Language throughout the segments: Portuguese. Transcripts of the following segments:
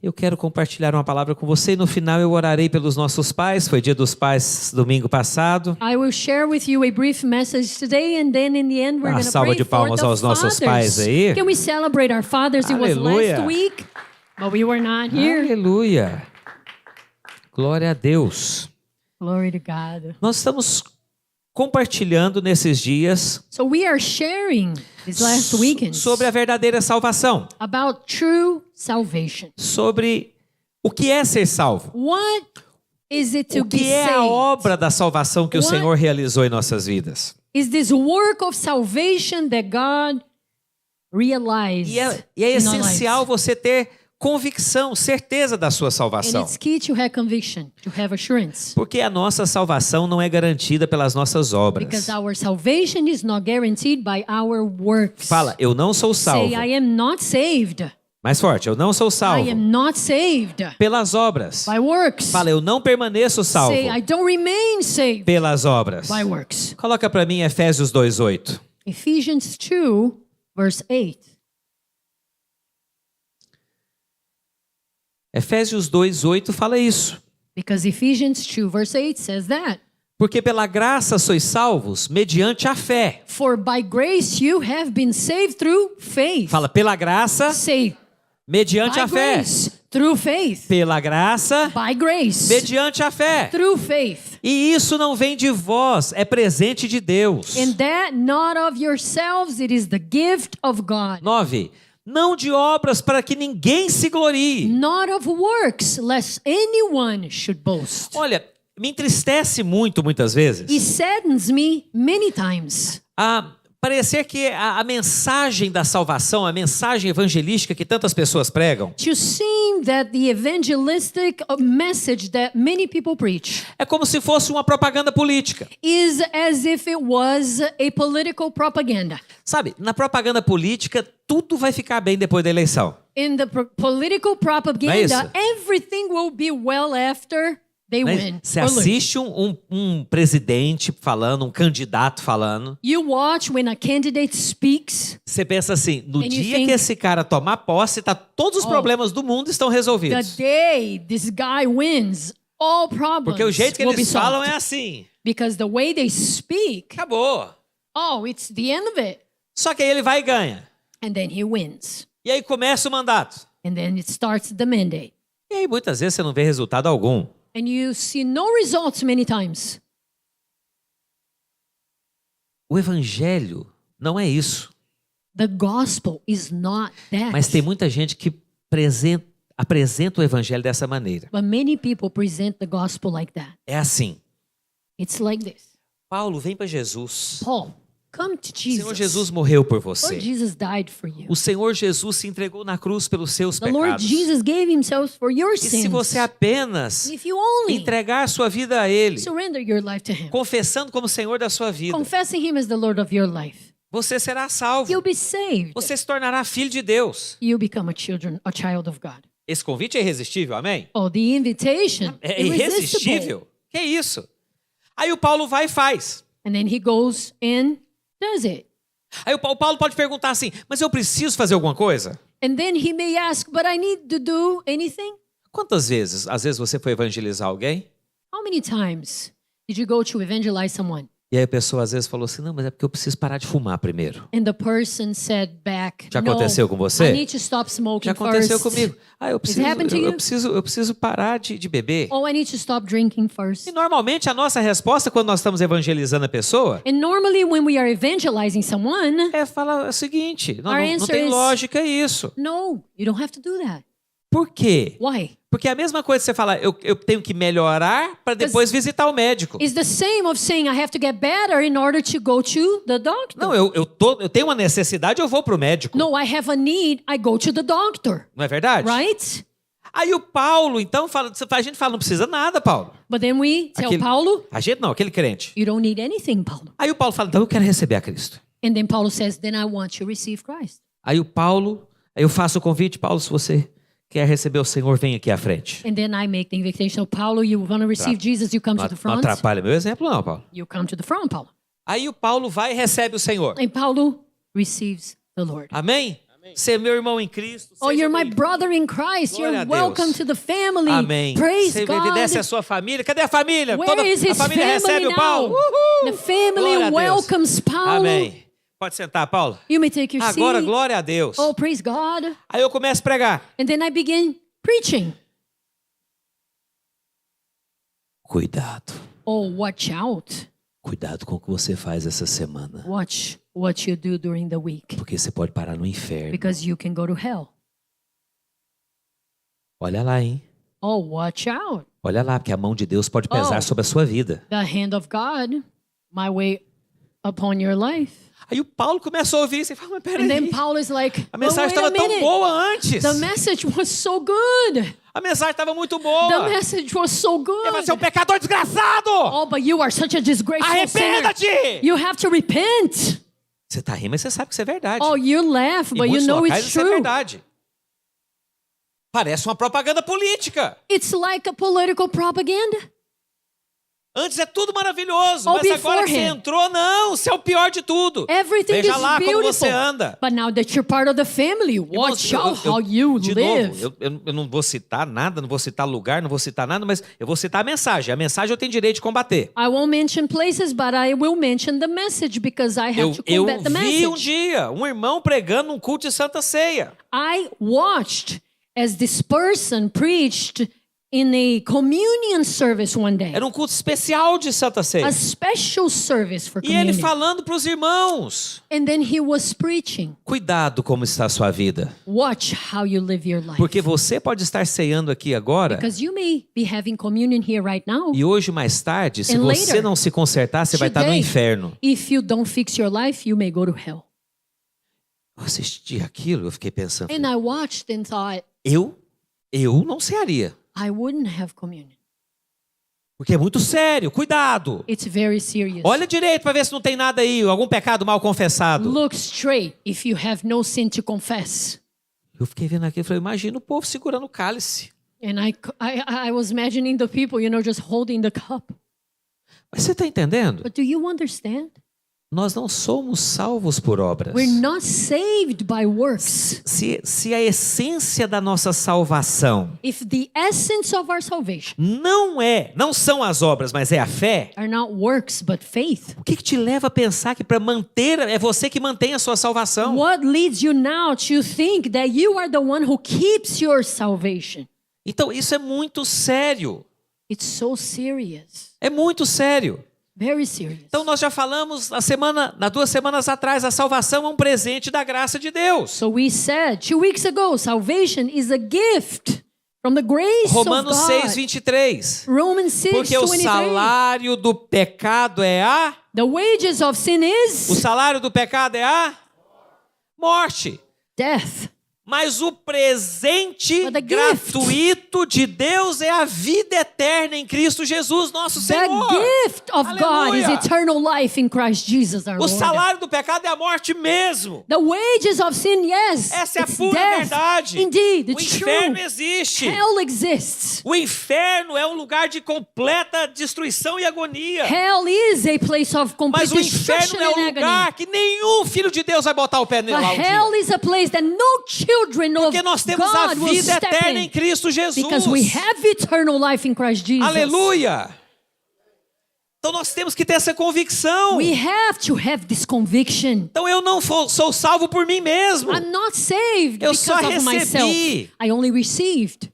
Eu quero compartilhar uma palavra com você e no final eu orarei pelos nossos pais. Foi dia dos pais domingo passado. I will share with you a brief message today and then in the end we're going to salva pray de for palmas the aos nossos fathers. pais aí. Can we celebrate our fathers? It was Aleluia. last week, but we were not here. Aleluia. Glória a Deus. Glory to God. Nós estamos compartilhando nesses dias So we are sharing these last weekends sobre a verdadeira salvação. about true salvation. Sobre o que é ser salvo. What is it to O be que é a saved? obra da salvação que o What? Senhor realizou em nossas vidas. Is this work of salvation that God realized E é in our essencial lives? você ter convicção, certeza da sua And salvação. it's key to have conviction, to have assurance. Porque a nossa salvação não é garantida pelas nossas obras. Because our salvation is not guaranteed by our works. Fala, eu não sou salvo. Say, I am not saved. Mais forte, eu não sou salvo I am not saved pelas obras. by works. Fala, eu não permaneço salvo Say, I don't remain saved pelas obras. by works. Coloca para mim Efésios 2:8. Ephesians 2, verse 8. Efésios 2:8 fala isso. Because Ephesians 2, verse 8 says that. Porque pela graça sois salvos mediante a fé. For by grace you have been saved through faith. Fala, pela graça Say, mediante by a fé. grace, through faith. Pela graça By grace, mediante a fé. through faith. E isso não vem de vós, é presente de Deus. And that not of yourselves, it is the gift of God. 9. Não de obras para que ninguém se glorie. Not of works, lest anyone should boast. Olha, me entristece muito, muitas vezes, It saddens me many times parecer que a mensagem da salvação, a mensagem evangelística que tantas pessoas pregam, to seem that the evangelistic message that many people preach é como se fosse uma propaganda política. is as if it was a political propaganda. Sabe, na propaganda política, tudo vai ficar bem depois da eleição. In the political Não é propaganda, isso? everything will be well after they win. Você or lose. assiste um presidente falando, um candidato falando, You watch when a candidate speaks. você pensa assim, no And you dia think- que esse cara tomar posse, todos os problemas do mundo estão The resolvidos. day this guy wins, all problems Porque o jeito que will be eles falam solved. é assim. Because the way they speak, Acabou. oh, it's the end of it. Só que aí ele vai e ganha. And then he wins. E aí começa o mandato. And then it starts the mandate. E aí muitas vezes você não vê resultado algum. And you see no results many times. O evangelho não é isso. The gospel is not that. Mas tem muita gente que apresenta o evangelho dessa maneira. But many people present the gospel like that. É assim. It's like this. Paulo, vem para Jesus. Paul, come to O Senhor Jesus. Jesus morreu por Lord você. Jesus died for you. O Senhor Jesus se entregou na cruz pelos seus The Lord pecados. Jesus gave himself for your E se sins. você apenas If you only entregar sua vida a Ele, surrender your life to him, confessando como Senhor da sua vida, confessing him as the Lord of your life, você será salvo. you'll be saved. Você se tornará filho de Deus. You become a child of God. Esse convite é irresistível, amém? Oh, the invitation, É irresistible. irresistível. Que isso? Aí o Paulo vai e faz. And then he goes and does it. Aí o Paulo pode perguntar assim, mas eu preciso fazer alguma coisa? And then he may ask, but I need to do anything? Quantas vezes, às vezes você foi evangelizar alguém? How many times did you go to evangelize someone? E aí a pessoa às vezes falou assim, não, mas é porque eu preciso parar de fumar primeiro. And the person said back, Já no, aconteceu com você? I need to stop smoking Já aconteceu first. comigo. Ah, eu happened to you? preciso parar de beber. Oh, I need to stop drinking first. E normalmente a nossa resposta quando nós estamos evangelizando a pessoa And normally when we are evangelizing someone, é falar o seguinte, não, Our não, não answer tem is- lógica isso. no, you don't have to do that. Por quê? Why? Porque é a mesma coisa que você falar, eu tenho que melhorar para depois visitar o médico. It's the same of saying I have to get better in order to go to the doctor. Não, eu tenho uma necessidade, eu vou pro médico. No, I have a need, I go to the doctor. Não é verdade? Right? Aí o Paulo, então, a gente fala, não precisa nada, Paulo. But then we tell Paulo, A gente não, aquele crente. you don't need anything, Paulo. Aí o Paulo fala, então eu quero receber a Cristo. And then Paulo says, then I want to receive Christ. Aí eu faço o convite, Paulo, se você quer receber o Senhor, vem aqui à frente. And then I make the invitation. Paulo, you want to receive Jesus, you come to the Não front. atrapalha meu exemplo, não, Paulo. You come to the front, Paulo. Aí o Paulo vai e recebe o Senhor. And Paulo receives the Lord. Amém? ser meu irmão em Cristo. Oh, Seja you're my bem-vindo. brother in Christ. Glória a You're Deus. welcome to the family. Amém. Praise Você God. evidência a sua família. Cadê a família? Where is a his família family recebe o now? Paulo. The family Glória a Deus. welcomes Paulo. Amém. Pode sentar, Paulo. You may take your Agora, seat. glória a Deus. Oh, praise God. Aí eu começo a pregar. And then I begin preaching. Cuidado. Oh, watch out. Cuidado com o que você faz essa semana. Watch what you do during the week. Porque você pode parar no inferno. Because you can go to hell. Olha lá, hein? Oh, watch out. Olha lá, porque a mão de Deus pode pesar Oh. sobre a sua vida. The hand of God, my way upon your life. Aí o Paulo começou a ouvir isso e fala, mas And then peraí. Paul is like, A "Oh, mensagem wait a estava tão minute. boa antes. The message was so good. A mensagem estava muito The boa. message was so Você vai ser um good. pecador desgraçado. Oh, but you are such a disgraceful sinner. Arrependa-te. You have to repent. Você tá rindo, mas você sabe que isso é verdade. Oh, you laugh, Em but you muitos know locais it's isso é true. verdade. Parece uma propaganda política. It's like a political propaganda. Antes é tudo maravilhoso, Oh, mas agora que você beforehand. entrou, não, você é o pior de tudo. Everything Veja is lá como beautiful. você anda. But now that you're part of the family, watch out how you de live. novo, eu não vou citar nada, não vou citar lugar, não vou citar nada, mas eu vou citar a mensagem. A mensagem eu tenho direito de combater. I won't mention places, but I will mention the message because I have to Eu combat the vi um message. dia um irmão pregando num culto de Santa Ceia. I watched as this person preached in a communion service one day. Era um culto especial de Santa Ceia. A special service for E ele communion. falando para os irmãos. And then he was preaching. Cuidado como está a sua vida. Watch how you live your life. Porque você pode estar ceando aqui agora. Because you may be having communion here right now. E hoje, mais tarde, se And você later, não se consertar, você vai estar no today, inferno. If you don't fix your life, you may go to hell. Eu assisti aquilo, eu fiquei pensando. And I watched and thought, Eu não cearia. I wouldn't have communion. Porque é muito sério, cuidado. It's very serious. Olha direito para ver se não tem nada aí, algum pecado mal confessado. Look straight if you have no sin to confess. Eu fiquei vendo aquilo e falei, imagina o povo segurando o cálice. And I was imagining the people, just holding the cup. Mas você está entendendo? But do you understand? Nós não somos salvos por obras. We're not saved by works. Se a essência da nossa salvação If the essence of our salvation não são as obras, mas é a fé, are not works but faith, o que te leva a pensar que para manter, é você que mantém a sua salvação? what leads you now to think that you are the one who keeps your salvation? Então isso é muito sério. It's so serious. É muito sério. Very serious. Então nós já falamos há 2 semanas atrás, a salvação é um presente da graça de Deus. So we said 2 weeks ago, salvation is a gift from the grace Romanos of God. 6:23. Romans 6, Porque o 23. salário do pecado é a... The wages of sin O is salário do pecado é a morte. death. Mas o presente But the gratuito de Deus é a vida eterna em Cristo Jesus, nosso The Senhor. gift of God is Aleluia. eternal life in Christ Jesus our O Lord. salário do pecado é a morte mesmo. The wages of sin, yes, Essa é a it's pura death. verdade. Indeed, O it's inferno true. existe. Hell exists. O inferno é um lugar de completa destruição e agonia. Hell is a place of complete Mas o destruction inferno é um and lugar agony. que nenhum filho de Deus vai botar o pé nele But lá um dia. hell is a place that no children of Porque nós temos a God will vida step eterna em in. Cristo Jesus. Because we have eternal life in Christ Jesus. Aleluia! Então nós temos que ter essa convicção. We have to have this conviction. Então eu não sou salvo por mim mesmo. I'm not saved Eu because só of myself. recebi. I only received.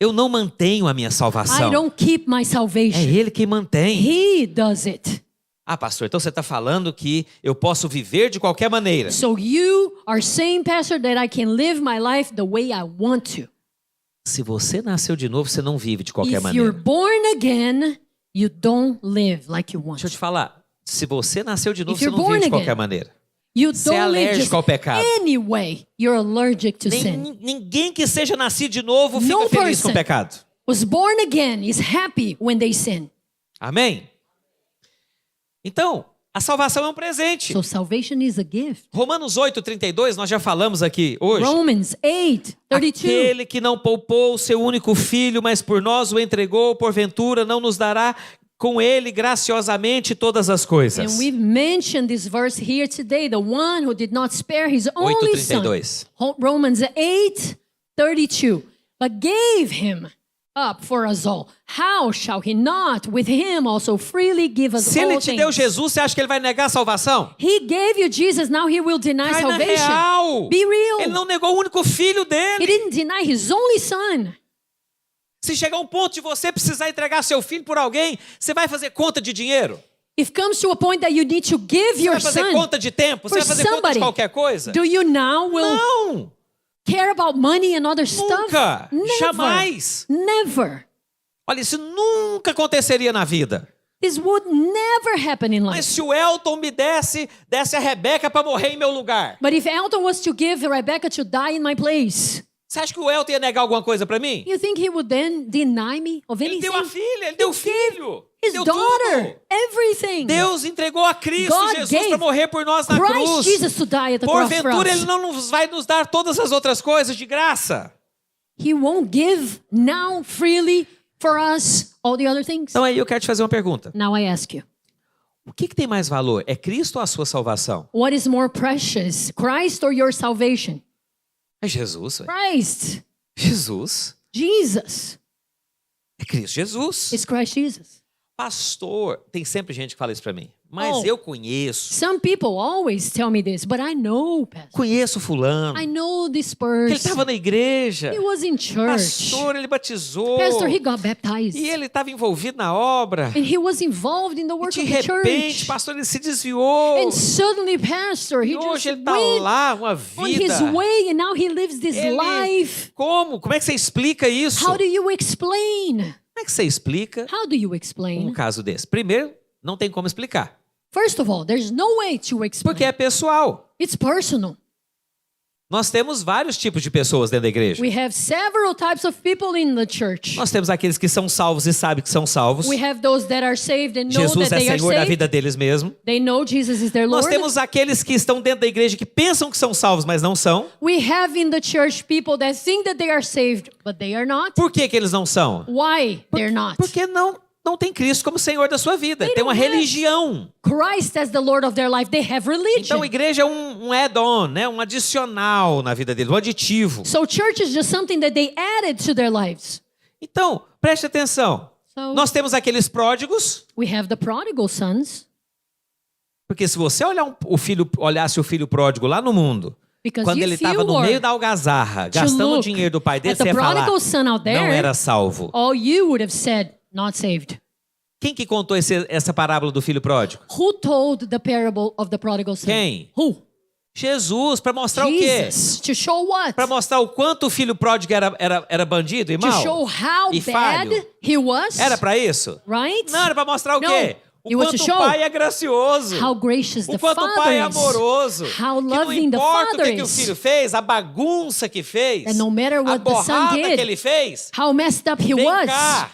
Eu não mantenho a minha I salvação. don't keep my É salvation. Ele que mantém. He does it. Ah, pastor, então você está falando que eu posso viver de qualquer maneira. So you are saying, Pastor, that I can live my life the way I want to. Se você nasceu de novo, você não vive de qualquer If maneira. you're born again, you don't live like you want. Deixa eu te falar. Se você nasceu de novo, If você you're não vive born de again, qualquer maneira. You Você é don't live alérgico just ao pecado. anyway. You're allergic to sin. Ninguém que seja nascido de novo fica No feliz com person o pecado. Was born again is happy when they sin. Amém? Então, a salvação é um presente. So salvation is a gift. Romanos 8:32, nós já falamos aqui hoje. Romans 8:32. Aquele que não poupou o seu único filho, mas por nós o entregou, porventura não nos dará com ele graciosamente todas as coisas. And we've mentioned this verse here today, the one who did not spare his only son. 8:32. Romans 8:32. But gave him up for us all. How shall he not with him also freely give us Se all ele te deu things? Jesus, você acha que ele vai negar a salvação? He gave you Jesus, now he will deny Cai na salvation. real. Be real. Ele não negou o único filho He dele. didn't deny his only son. Se chegar um ponto de você precisar entregar seu filho por alguém, você vai fazer conta de dinheiro? If comes to a point that you need to give Você your vai fazer son, conta de tempo? Você for vai fazer conta de somebody, qualquer coisa? do you now will Não, care about money and other stuff? nunca, Never. jamais. Never. Olha, isso nunca aconteceria na vida. This would never happen in Mas life. se o Elton me desse a Rebeca para morrer em meu lugar, But if Elton was to give Rebecca to die in my place, você acha que o Elton ia negar alguma coisa para mim? you think he would then deny me of Ele anything? deu a filha, ele deu o filho, His deu daughter, tudo. everything. Deus entregou a Cristo God Jesus gave para morrer por nós na Christ cruz. Jesus to die at the cross for Porventura, us. Ele não vai nos dar todas as outras coisas de graça. He won't give now freely for us all the other things. Então aí eu quero te fazer uma pergunta. Now I ask you, O que tem mais valor? É Cristo ou a sua salvação? what is more precious, Christ or your salvation? É Jesus. Ué. Christ. Jesus. Jesus. É Cristo Jesus. It's Christ Jesus. Pastor, tem sempre gente que fala isso para mim. Mas Oh. eu conheço. Some people always tell me this, but I know, Pastor. Conheço fulano. I know this Que ele person. estava na igreja. He was in church. Pastor, ele batizou. Pastor, he got baptized. E ele estava envolvido na obra. And he was involved in the E work de of the repente, church. pastor, ele se desviou. And suddenly, Pastor, he E hoje just ele está went lá, uma on his vida. way and now he lives this Ele- life. Como? Como é que você explica isso? How do you explain? Como é que você explica How do you explain? um caso desse? Primeiro, não tem como explicar. First of all, there's no way to explain. Porque é pessoal. It's personal. Nós temos vários tipos de pessoas dentro da igreja. We have several types of people in the church. Nós temos aqueles que são salvos e sabem que são salvos. We have those that are saved and know Jesus that é they are Senhor da saved. vida deles mesmo. They know Jesus is their Nós Lord. temos aqueles que estão dentro da igreja que pensam que são salvos, mas não são. We have in the church people that think that they are saved, but they are not. Por que eles não são? Why they're not? Porque não tem Cristo como Senhor da sua vida. They Tem uma don't have- religião. Christ as the Lord of their life. They have religion. Então a igreja é um add-on, né? Um adicional na vida deles, um aditivo. So church is just something that they added to their lives. Então, preste atenção. So Nós temos aqueles pródigos, we have the prodigal sons, porque se você olhasse o filho pródigo lá no mundo, because quando ele if you estava no were meio da algazarra, gastando o look dinheiro do pai dele, at the você ia falar, prodigal son out não there, era salvo. all you would have said, not saved. Quem que contou essa parábola do filho pródigo? Who told the parable of the prodigal son? Quem? Who? Jesus, para mostrar o quê? Jesus. To show what? Para mostrar o quanto o filho pródigo era bandido e To mau? show how e bad falho? he was. Era para isso? Right? Não, era para mostrar o No. quê? O It was quanto to o show pai é gracioso. How gracious O the quanto o father pai é is. amoroso. How Que não loving the importa o father que o is. filho fez, a bagunça que fez, And no matter a what the son borrada did, que ele fez, How messed up he vem was. cá,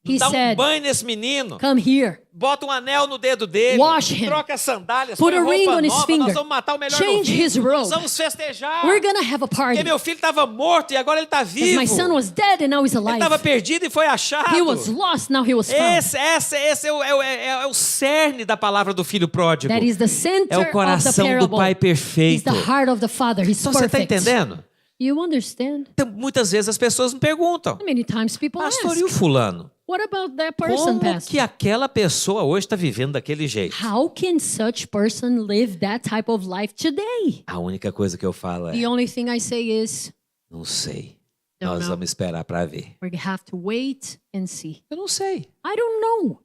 He dá um said, banho nesse menino, come here. bota um anel no dedo dele, Wash him. troca as sandálias, Put põe a roupa ring on his nova, finger. nós vamos matar o melhor Change novinho, his robe. nós vamos festejar, We're gonna have a party. porque meu filho estava morto e agora ele está 'Cause vivo. my son was dead and now he's Ele alive. estava perdido e foi achado. He was lost, now he was found. Esse é o cerne da palavra do filho pródigo. That is the É center o of the coração do parable. pai He's perfeito. the heart of the Father. He's Então você está perfect. entendendo? You understand? Então, muitas vezes as pessoas me perguntam, Many times people pastor, e ask, o fulano? what about that person, Como Pastor? que aquela pessoa hoje está vivendo daquele jeito? How can such person live that type of life today? A única coisa que eu falo é, The only thing I say is, não sei. Don't Nós know. vamos esperar para ver. we have to wait and see. Eu não sei. I don't know.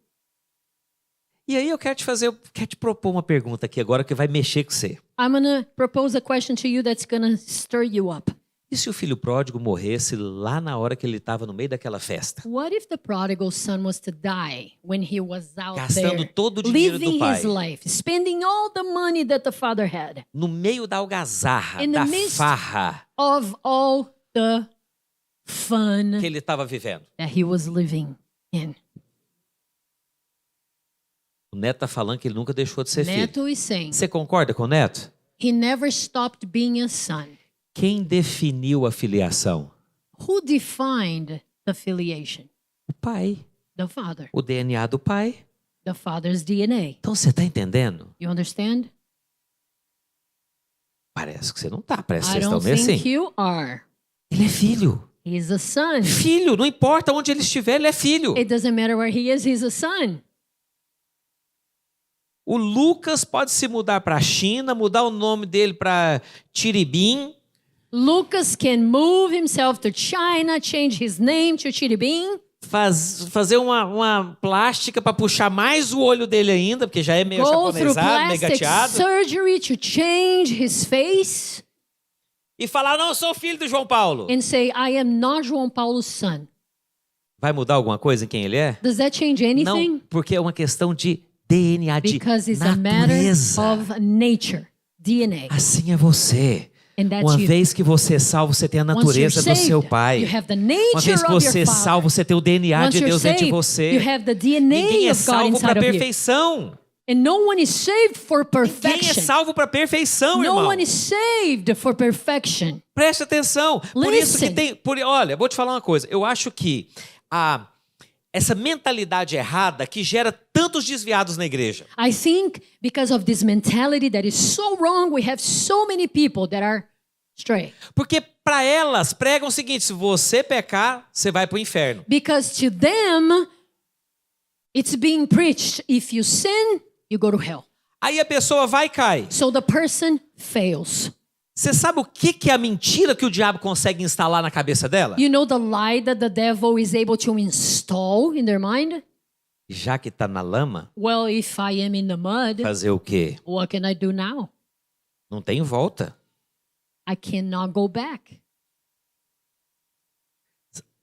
E aí eu quero te propor uma pergunta aqui agora que vai mexer com você. I'm going to propose a question to you that's going to stir you up. E se o filho pródigo morresse lá na hora que ele estava no meio daquela festa? What if the prodigal son was to die when he was out Gastando there, todo o dinheiro living do pai. his life, spending all the money that the father had, No meio da algazarra, In the da midst- farra of all the fun que ele estava vivendo? that he was living in? O Neto está falando que ele nunca deixou de ser filho. Neto is saying Você concorda com o Neto? he never stopped being a son. Quem definiu a filiação? Who defined the filiation? O pai. The father. o DNA do pai. The father's DNA. Então você está entendendo? You understand? Parece que você não está. Parece que I vocês estão don't meio think assim. you are. Ele é filho. He's a son. Filho, não importa onde ele estiver, ele é filho. It doesn't matter where he is, he's a son. O Lucas pode se mudar para a China, mudar o nome dele para Tiribim. Lucas can move himself to China, change his name to Chiribim, Fazer uma plástica para puxar mais o olho dele ainda, porque já é meio go through japonesado, meio plastic gateado. surgery to change his face, E falar, não, eu sou filho do João Paulo. and say, I am not João Paulo's son. Vai mudar alguma coisa em quem ele é? Does that change anything? Não, porque é uma questão de DNA, de Because it's a matter natureza. of nature, DNA. Assim é você. And that's Uma you. vez que você é salvo, você tem a Once natureza you're do seu saved, pai. you have the Uma nature vez que of você your é father. salvo, você tem o DNA Once de you're Deus dentro de saved, você. you have the Ninguém DNA é of God salvo para inside of you. perfeição. And no one is saved for Ninguém é perfection. salvo para perfeição, No irmão. one is saved for perfection. Preste atenção. Por isso que Listen. tem... olha, vou te falar uma coisa. Eu acho que essa mentalidade errada que gera tantos desviados na igreja. I think because of this mentality that is so wrong, we have so many people that are stray. Porque para elas pregam o seguinte, se você pecar, você vai para o inferno. Because to them, it's being preached, if you sin, you go to hell. Aí a pessoa vai e cai. So the person fails. Você sabe o que é a mentira que o diabo consegue instalar na cabeça dela? You know the lie that the devil is able to install in their mind? Já que está na lama, Well, if I am in the mud, fazer o quê? what can I do now? Não tem volta. I cannot go back.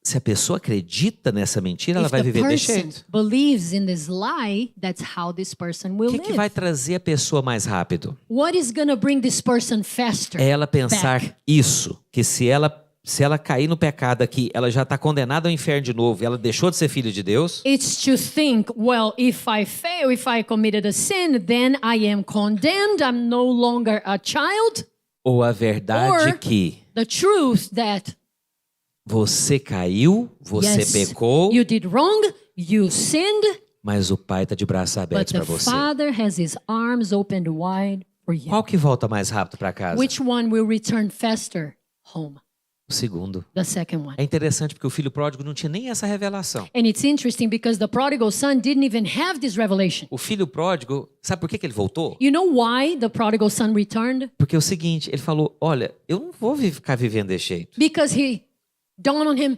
Se a pessoa acredita nessa mentira, ela If vai the viver desse person jeito. believes in this lie, that's how this person will O que live. vai trazer a pessoa mais rápido? What is going to bring this person faster? É ela pensar back? isso, que se ela cair no pecado aqui, ela já está condenada ao inferno de novo e ela deixou de ser filho de Deus. It's to think, well, if I fail, if I committed a sin, then I am condemned. I'm no longer a child. Ou a verdade Or- que The truth that, você caiu, você yes, pecou, you did wrong, you sinned, mas o pai está de braços but abertos the para você. Father has his arms opened wide for you. Qual que volta mais rápido para casa? Which one will return faster home? O segundo. The second one. É interessante porque o filho pródigo não tinha nem essa revelação. And it's interesting because the prodigal son didn't even have this revelation. O filho pródigo, sabe por que ele voltou? You know why the prodigal son returned? Porque é o seguinte, ele falou, olha, eu não vou ficar vivendo desse jeito. Because he dawned on him,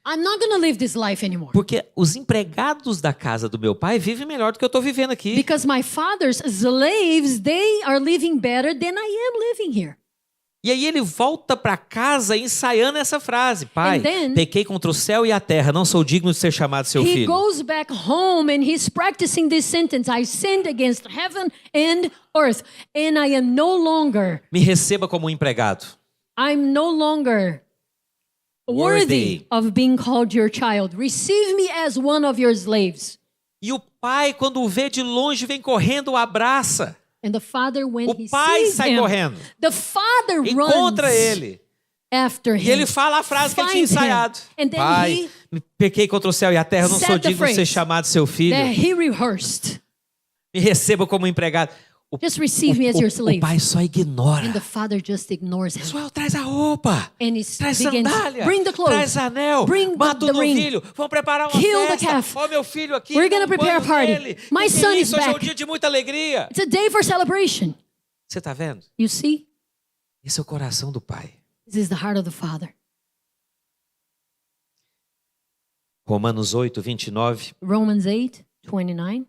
I'm not going to live this life anymore. Porque os empregados da casa do meu pai vivem melhor do que eu estou vivendo aqui. Because my father's slaves, they are living better than I am living here. E aí ele volta para casa ensaiando essa frase. Pai, And then- pequei contra o céu e a terra, não sou digno de ser chamado seu He filho. goes back home and he's practicing this sentence, I sinned against heaven and earth, and I am no longer, Me receba como um empregado. I'm no longer worthy of being called your child. Receive me as one of your slaves. E o pai, quando o vê de longe, vem correndo, o abraça. And the father, when O he pai sees sai him, correndo, the father encontra runs ele. after him. E ele fala a frase que ele tinha finds him. ensaiado. And then Pai, me pequei contra o céu e a terra, não said sou the digno de ser phrase chamado seu filho. that he rehearsed. Me receba como empregado. Just receive me as your O slave. pai só ignora. And the father just ignores him. Pessoal, traz a roupa. And he Traz begins, sandália. bring the clothes. Traz anel. Bring Mata the o ring. novilho. Vamos preparar uma Kill the festa. calf. Ó, meu filho aqui. We're dá gonna prepare a banho party. nele. My Que son feliz, is hoje é um back. dia de muita alegria. It's a day for celebration. Você está vendo? You see? Esse é o coração do pai. This is the heart of the Father. Romanos 8, 29. Romans 8:29.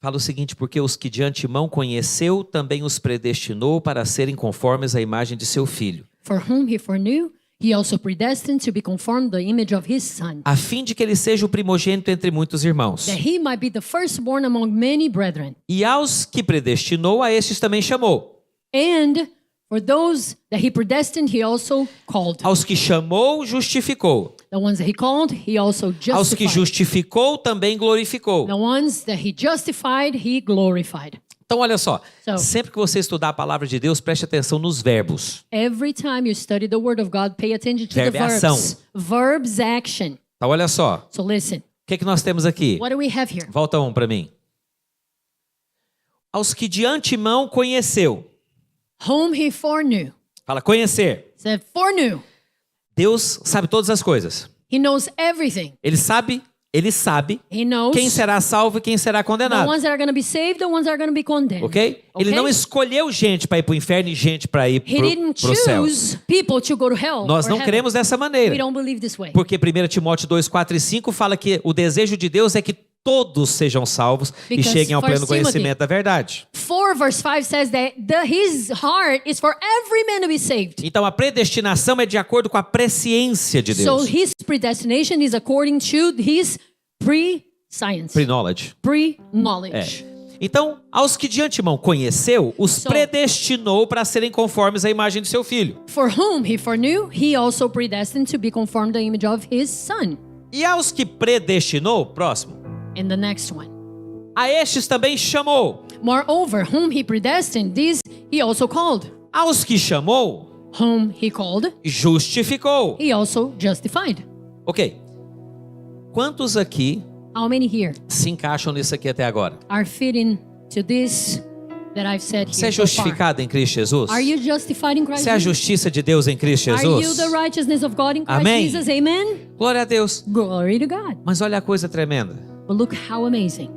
Fala o seguinte, porque os que de antemão conheceu, também os predestinou para serem conformes à imagem de seu filho, For whom he foreknew, he also predestined to be conformed to the image of his son, a fim de que ele seja o primogênito entre muitos irmãos. that he might be the firstborn among many brethren. E aos que predestinou, a estes também chamou. And for those that he predestined, he also called. Aos que chamou, justificou. The ones that he called, he also Aos que justified. justificou, também glorificou. The ones that he justified, he glorified. Então, olha só. So- Sempre que você estudar a palavra de Deus, preste atenção nos verbos. Every time you study the word of God, pay attention to the Verbo é ação. verbs. Verbs, action. Então, olha só. So listen. que nós temos aqui? What do we have here? Volta um para mim. Aos que de antemão conheceu. Whom he foreknew. Fala, conhecer. Said foreknew. Deus sabe todas as coisas. He knows everything. Ele sabe He knows quem será salvo e quem será the condenado. ones that are going to be saved, the ones that are going to be condemned. Ok? Ele não escolheu gente para ir para o inferno e gente para ir He didn't para o céu. choose people to go to hell. Nós or não heaven. cremos dessa maneira. We don't believe this way. Porque 1 Timóteo 2, 4 e 5 fala que o desejo de Deus é que todos sejam salvos e Because cheguem ao 1 pleno Timothy conhecimento da verdade. 4 verse 5 says that his heart is for every man to be saved. Então a predestinação é de acordo com a presciência de So Deus. his predestination is according to his pre-science, Pre-knowledge. pre-knowledge. Então, aos que de antemão conheceu, os predestinou para serem conformes à imagem de seu filho. For whom he foreknew, he also predestined to be conformed to the image of his son. E aos que predestinou, próximo, And the next one. a estes também chamou. Moreover, whom he predestined, these he also called. Aos que chamou, Whom he called, justificou. he also justified. Ok. Quantos aqui How many here se encaixam nisso aqui até agora? are fitting to this that I've said Você é here so far? justificado em Cristo Jesus? Are you justified in Christ Você é a Jesus? justiça de Deus em Cristo Are you Jesus? the righteousness of God in Christ Amém. Jesus? Amen? Glória a Deus. Glory to God. Mas olha a coisa tremenda. But look how amazing.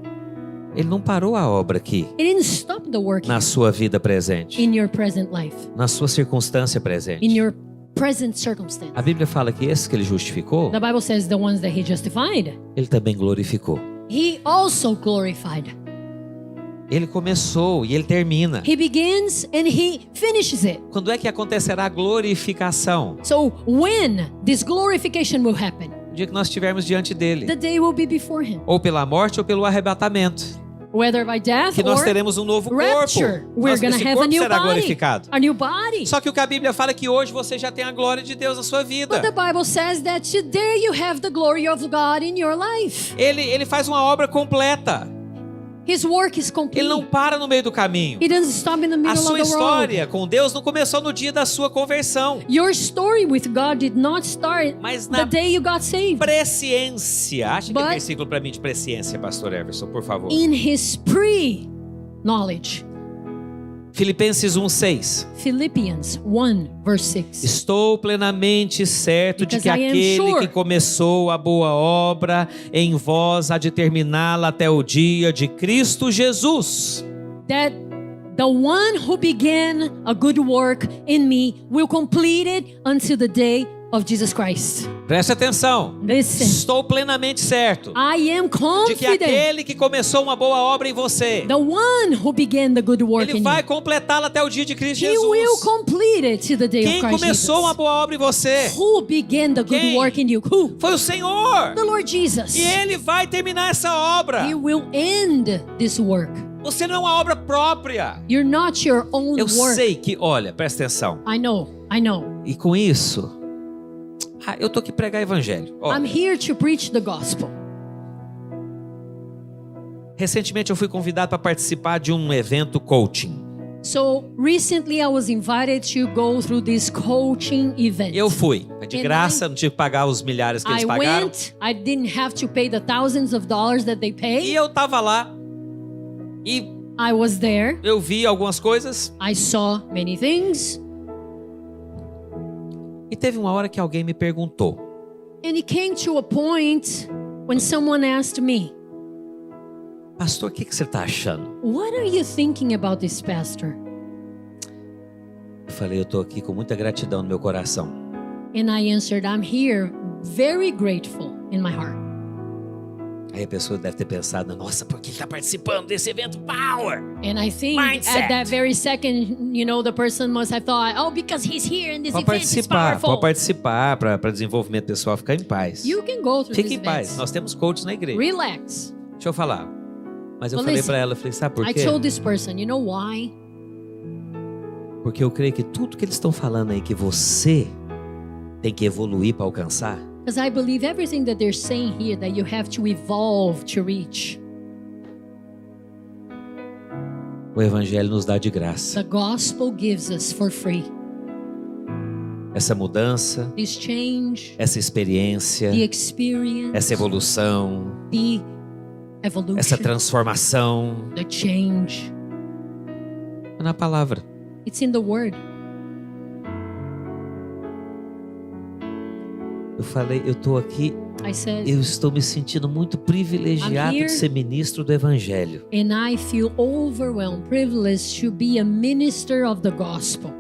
Ele não parou a obra aqui, It didn't stop the work na sua vida presente, in your present life, na sua circunstância presente. in your present circumstance. A Bíblia fala que esses que ele justificou, The Bible says the ones that he justified, ele também glorificou. he also glorified. Ele começou e ele termina. He begins and he finishes it. Quando é que acontecerá a glorificação? So when this glorification will happen? O dia que nós estivermos diante dele, The day will be before him. ou pela morte ou pelo arrebatamento, Whether by death que nós or teremos um novo rapture, corpo. we're going Esse to have a corpo new será body. glorificado. A new body. Só que o que a Bíblia fala é que hoje você já tem a glória de Deus na sua vida. But the Bible says that today you have the glory of God in your life. Ele faz uma obra completa. His work is complete. Ele não para no meio do caminho. He doesn't stop in the A middle of sua the road. história com Deus não começou no dia da sua conversão. Your story with God did not start Mas the na day you got saved. presciência. Acha que But- é versículo para mim de presciência, pastor Everson, por favor. In his pre-knowledge. Filipenses 1:6. Philippians 1 verse 6. Estou plenamente certo de Because que I am aquele sure. que começou a boa obra em vós há de terminá-la até o dia de Cristo Jesus. That the one who began a good work in me will complete it until the day of Jesus Christ. Preste atenção. Listen. Estou plenamente certo I am de que confident aquele que começou uma boa obra em você, the one who began the good work ele in vai you, completá-la até o dia de Cristo he will Jesus. complete it to the day Quem of Christ começou uma Jesus. boa obra em você Who began the good Quem? work in you? Who? foi o Senhor. The Lord Jesus. E Ele vai terminar essa obra. He will end this work. Você não é uma obra própria. You're not your own Eu work. sei que, olha, presta atenção. I know. E com isso, eu tô aqui pregar evangelho. Ó, I'm here to preach the gospel. recentemente eu fui convidado para participar de um evento coaching. So recently I was invited to go through this coaching event. Eu fui, de And graça, não tive que pagar os milhares que eles I pagaram. went. I didn't have to pay the thousands of dollars that they E pay. eu tava lá e I was there. eu vi algumas coisas I saw many things. e teve uma hora que alguém me perguntou: And it came to a point when someone asked me, pastor, o que você tá achando? "What are you thinking about this, pastor?" Eu falei, eu tô aqui com muita gratidão no meu coração. And I answered, "I'm here very grateful in my heart." Aí a pessoa deve ter pensado, nossa, por que ele tá participando desse evento Power? And I think Mindset. at that very second, the person must have thought, "Oh, because he's here and this Pode event is powerful." pode participar para desenvolvimento pessoal ficar em paz. You can go through Fique this em paz, event. nós temos coaches na igreja. Relax. Deixa eu falar. Mas eu Well, falei listen, para ela, sabe por I quê? told this person, you know why? Porque eu creio que tudo que eles estão falando aí que você tem que evoluir para alcançar, Because I believe everything that they're saying here that you have to evolve to reach. o evangelho nos dá de graça. The gospel gives us for free. É essa mudança, this change, essa experiência, the experience, essa evolução, the essa evolution, transformação. the change. É na palavra. It's in the Word. Eu falei, eu estou aqui, I said, eu estou me sentindo muito privilegiado I'm here. de ser ministro do Evangelho. and I feel overwhelmed, privileged to be a minister of the gospel.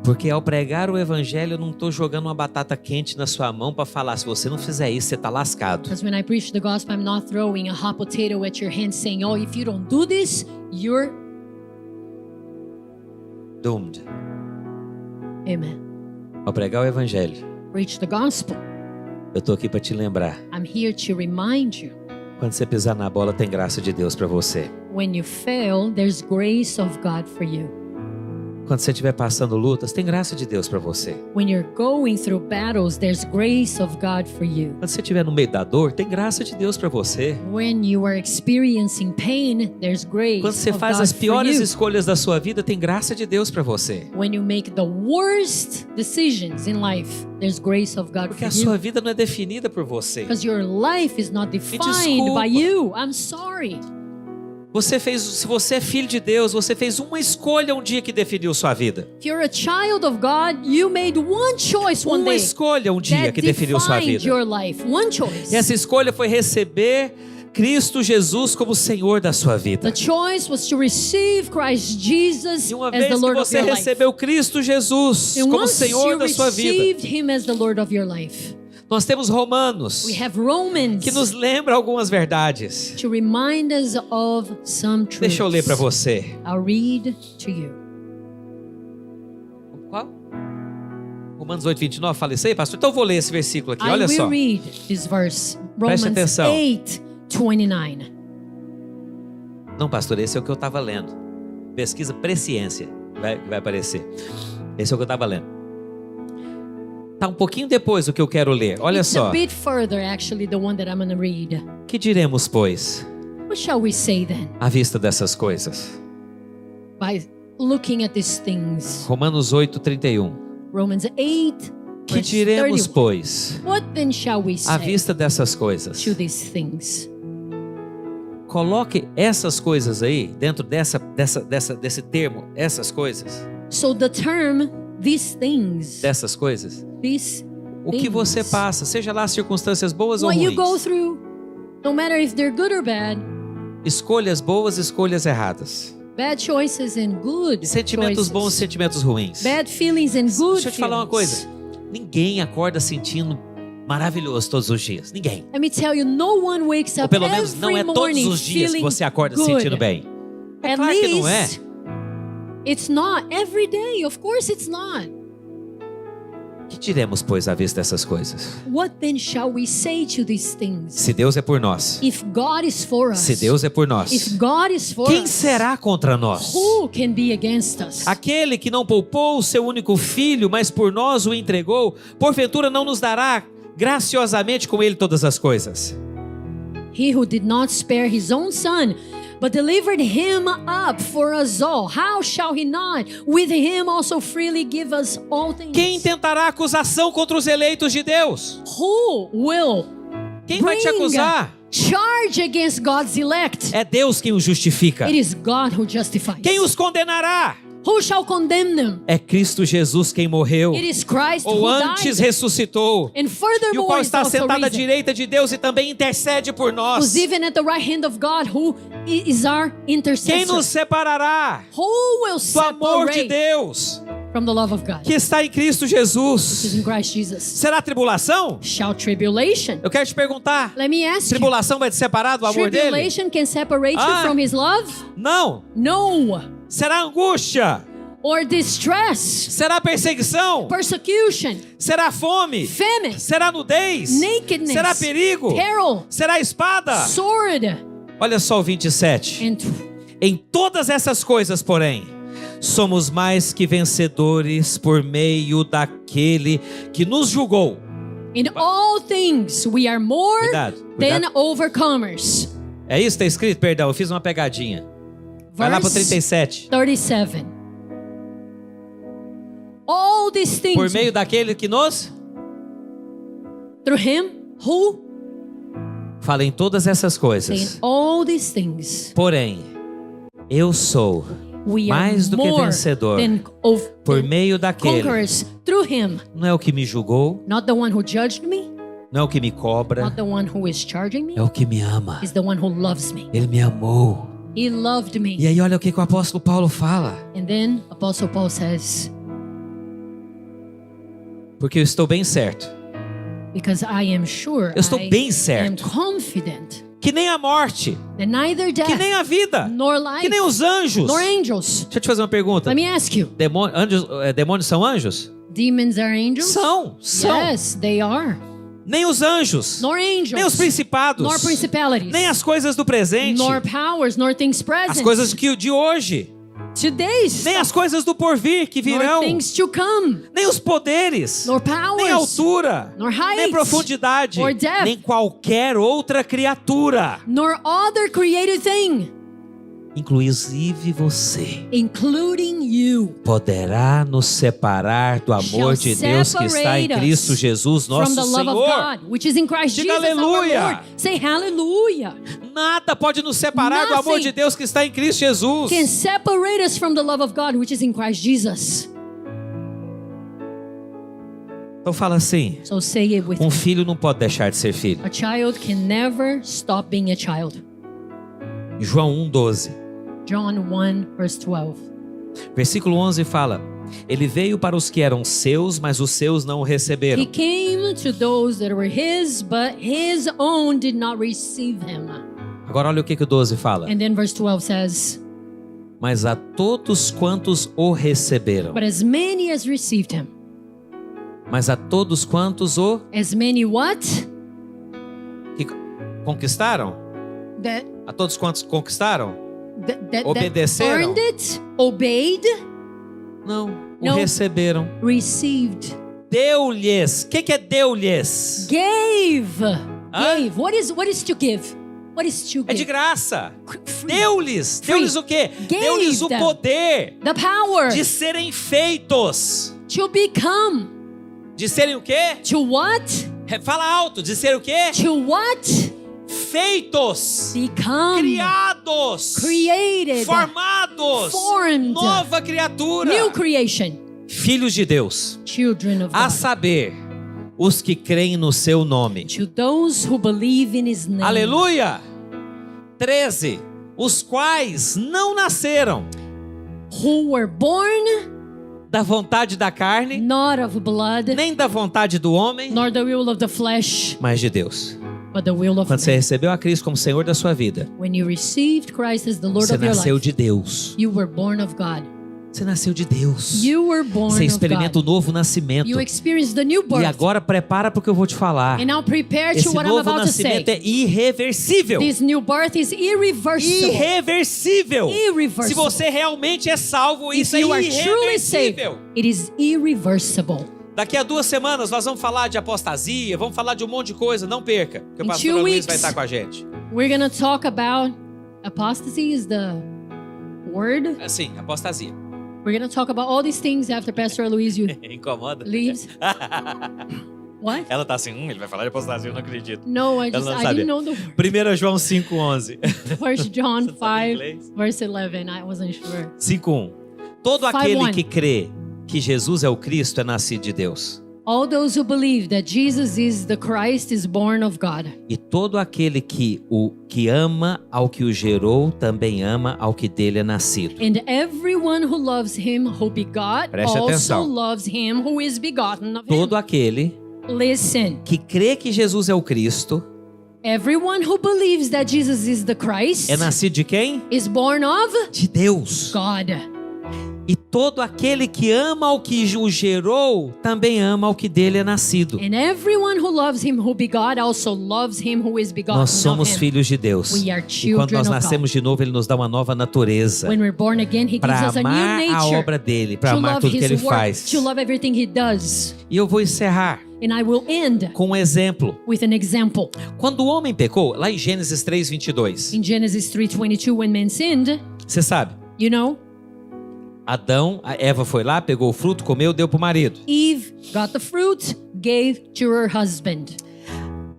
Porque ao pregar o Evangelho, eu não estou jogando uma batata quente na sua mão para falar, se você não fizer isso, você está lascado. Because when I preach the gospel, I'm not throwing a hot potato at your hand saying, oh, if you don't do this, you're... Doomed. Amen. Ao pregar o Evangelho, Preach the gospel. eu estou aqui para te lembrar. I'm here to remind you. Quando você pisar na bola, tem graça de Deus para você. When you fail, there's grace of God for you. Quando você estiver passando lutas, tem graça de Deus para você. When you're going through battles, there's grace of God for you. Quando você estiver no meio da dor, tem graça de Deus para você. When you are experiencing pain, there's grace Quando você of faz God as for piores you. escolhas da sua vida, tem graça de Deus para você. When you make the worst decisions in life, there's grace of God Porque for a sua you. vida não é definida por você. Because your life is not defined desculpa. by you. I'm sorry. Se você é filho de Deus, você fez uma escolha um dia que definiu sua vida. If you're a child of God, you made one choice one Uma day escolha um dia that que definiu sua defined vida. your life. One choice. E essa escolha foi receber Cristo Jesus como Senhor da sua vida. The choice was to receive Christ Jesus E uma as vez the que Lord of você your life. recebeu Cristo Jesus And como once Senhor you da sua vida, received Him as the Lord of your life, nós temos Romanos, we have Romans que nos lembra algumas verdades. to remind us of some truths. Deixa eu ler para você. I'll read to you. Qual? Romanos 8:29, fala isso aí, pastor? Então eu vou ler esse versículo aqui, I olha will só. read this verse. Preste Romans atenção. 8:29. Não, pastor, esse é o que eu estava lendo. Pesquisa presciência, vai aparecer. Esse é o que eu estava lendo. Tá um pouquinho depois do que eu quero ler. Olha It's só. a bit further, actually, the one that I'm going to read. Que diremos, pois, What shall we say then? à vista dessas coisas? By looking at these things. Romanos 8:31. Romans 8, Que verse diremos, 31. pois, What then shall we à say vista dessas coisas? to these things? Coloque essas coisas aí, dentro desse termo, essas coisas, So the term, these things, dessas coisas. these O que você things, passa, seja lá circunstâncias boas ou what you go ruins. through, no matter if they're good or bad, Escolhas boas, escolhas erradas. bad choices and good Sentimentos choices, bons, sentimentos ruins. bad feelings and good Deixa eu te falar uma feelings. coisa. Ninguém acorda sentindo maravilhoso todos os dias. Ninguém. Let me tell you, no one wakes Ou up pelo menos não every é todos morning os dias que feeling você acorda se good. sentindo bem. É At claro que não é. least, it's not every day. Of course it's not. Que diremos, pois, à vista dessas coisas? What then shall we say to these things? Se Deus é por nós. If God is for us, Se Deus é por if nós. God is for Quem us, será contra nós? who can be against us? Aquele que não poupou o seu único filho, mas por nós o entregou, porventura não nos dará graciosamente com ele todas as coisas? He who did not spare his own son, but delivered him up for us all, how shall he not with him also freely give us all things? Quem tentará acusação contra os eleitos de Deus? Who will Quem vai te acusar? charge against God's elect? É Deus quem os justifica. It is God who justifies. Quem os condenará? Who shall condemn them? É Cristo Jesus quem morreu, It is Christ ou who antes died, ressuscitou, and e o furthermore qual is está also sentado à risen, direita de Deus e também intercede por nós. who's even at the right hand of God, who is our Quem intercessor. nos separará Who will do amor de separate Deus from the love of God? que está em Cristo Which is Jesus? in Christ Jesus. Será tribulação? Shall tribulation? Eu quero te perguntar, Let me ask you. tribulação vai te separar do amor dele? Tribulation can separate Ah. you from His love? Não. No. Será angústia? Or distress, Será perseguição? persecution, Será fome? famine, Será nudez? nakedness, Será perigo? peril, Será espada? sword, Olha só o 27. and Em todas essas coisas, porém, somos mais que vencedores por meio daquele que nos julgou. in all things we are more Cuidado, than cuidado. overcomers. É isso que está escrito? Perdão, eu fiz uma pegadinha. Vai lá para o Verse 37. 37. All all these things por meio daquele que nos... through him who Falem todas essas saying coisas. all these things. Porém, eu sou We mais do are que more vencedor than por meio daquele. conquerors through him. Não é o que me julgou, Not the one who judged me, não é o que me cobra, not the one who is charging me, é o que me ama. is the one who loves me. Ele me amou. He loved E me. aí olha o que o apóstolo Paulo fala. And then Apostle Paul says, Porque eu estou bem certo. because I am sure, Eu estou bem I am certo. confident Que nem a morte, that neither que death nem a vida, nor que life nem os anjos. nor angels. Deixa eu te fazer uma pergunta. Let me ask you, Demônios são anjos? demons are angels? São. Yes, they are. Nem os anjos, Nor angels, nem os principados, nor principalities, nem as coisas do presente, nor powers, nor things present, as coisas de hoje, today's nem as coisas do porvir que nor virão, things to come, nem os poderes, nor powers, nem altura, nor height, nem profundidade, or depth, nem qualquer outra criatura, nor other created thing, inclusive você, including you, poderá nos separar do amor de Deus que está em Cristo Jesus, from nosso the love of Senhor. God, which is in Christ Diga Jesus our aleluia. Lord. Say hallelujah. Nada pode nos separar do amor Nothing de Deus que está em Cristo Jesus. Can separate us from the love of God, which is in Christ Jesus. Então fala assim, So say it with um me. filho não pode deixar de ser filho. A child can never stop being a child. Em João 1:12, John 1 verse 12. versículo 11 fala: Ele veio para os que eram seus, mas os seus não o receberam. He came to those that were his, but his own did not receive him. Agora olha o que o 12 fala. And then verse 12 says, Mas a todos quantos o receberam. but as many as received him. Mas a todos quantos o As many what? que conquistaram? That A todos quantos conquistaram? that Obedeceram? earned it, obeyed, Não, o Não. receberam. received, Deu-lhes. O que é deu-lhes? gave. Hã? Gave. What is to give? What is to É de give? graça. Free. Deu-lhes. Deu-lhes o quê? Gave Deu-lhes o them. poder The power de serem feitos. to become. De serem o quê? To what? Fala alto. De ser o quê? To what? Feitos. Become. Criados. Created. Formados. Formed. Nova criatura. New creation. Filhos de Deus. Children of A God. saber, os que creem no seu nome. To those who believe in his name. Aleluia. 13. Os quais não nasceram Who were born da vontade da carne, not of blood, nem da vontade do homem, nor the will of the flesh, mas de Deus. but the will of Quando você God. recebeu a Cristo como Senhor da sua vida, When you received Christ as the Lord você of your nasceu life, de Deus. you were born of God. Você nasceu de Deus. You were born Você of experimenta o God. novo nascimento. You experienced the new E birth. agora prepara porque eu vou te falar. And now prepare Esse to what I'm novo about to say. nascimento é irreversível. This new birth is irreversible. Irreversível. Irreversible. Se você realmente é salvo, If isso é you are truly saved, irreversível. it is irreversible. Daqui a 2 semanas nós vamos falar de apostasia, vamos falar de um monte de coisa, não perca, porque o In pastor 2 Luiz weeks. vai estar com a gente. We're going to talk about apostasy is the word. Assim, apostasia. We're going to talk about all these things after Pastor Luis Incomoda? leaves. What? Ela tá assim, ele vai falar de apostasia, eu não acredito. No, I Ela não didn't sabia. know the word. 1 João 5:11. First John Você sabe 5 inglês? verse 11. I wasn't sure. 5:1. Todo 5:1. aquele que crê que Jesus é o Cristo é nascido de Deus. All those who believe that Jesus is the Christ is born of God. E todo aquele que ama ao que o gerou, também ama ao que dele é nascido. And everyone who loves him who begot Preste also atenção. loves him who is begotten of Todo him. aquele Listen, que crê que Jesus é o Cristo everyone who believes that Jesus is the Christ é nascido de quem? is born of De Deus. God. E todo aquele que ama ao que o gerou, também ama ao que dele é nascido. And everyone who loves him who begot also loves him who is begotten Nós somos of him. filhos de Deus. We are E quando nós children of nascemos de novo, Ele nos dá uma nova natureza. When we're born again, he gives Para us a new amar a nature. obra dele, para To amar love tudo que Ele his work, faz. to love everything he does. E eu vou encerrar And I will end com um exemplo. with an example. Quando o homem pecou, lá em Gênesis 3:22, In Genesis 3:22, when man sinned, você sabe, you know, A Eva foi lá, pegou o fruto, comeu, deu para o marido. Eve got the fruit, gave to her husband.